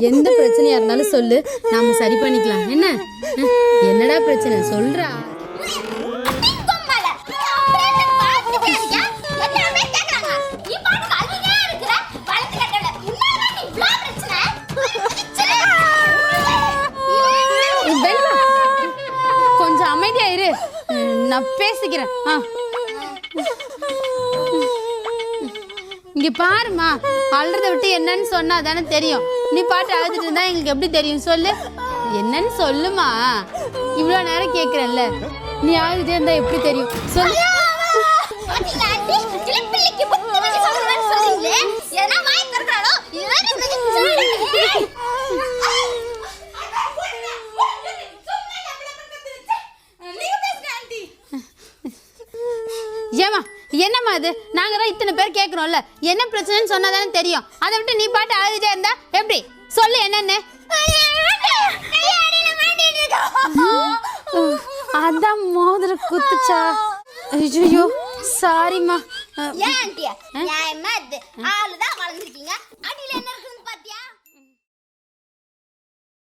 எந்த பிரச்சனையா இருந்தாலும் சொல்லு, நாம சரி பண்ணிக்கலாம். என்ன என்னடா பிரச்சனை சொல்றா? கொஞ்சம் அமைதியா இரு, நான் பேசிக்கிறேன். இங்க பாருமா, அழுறத விட்டு என்னன்னு சொன்னா தானே தெரியும். நீ பாட்டு அழுதுட்டு இருந்தா எங்களுக்கு எப்படி தெரியும்? சொல்லு, என்னன்னு சொல்லுமா. இவ்வளவு நேரம் கேக்குறேன்ல, நீ அழுதுட்டே இருந்தா எப்படி தெரியும்? சொல்லு. ஏமா என்னம்மா அது? நாங்க தான் இத்தனை பேர் கேட்குறோம்ல, என்ன பிரச்சனைன்னு சொன்னா தானே தெரியும். அதை விட்டு நீ பாட்டு அழுதுட்டே இருந்தா எப்படி? சொல்லு என்னன்னு. அதான் மோதிர குத்துச்சா? ஐயோ சாரிம்மா. ஏன் ஆண்டி நியாயமா இது ஆளுதான்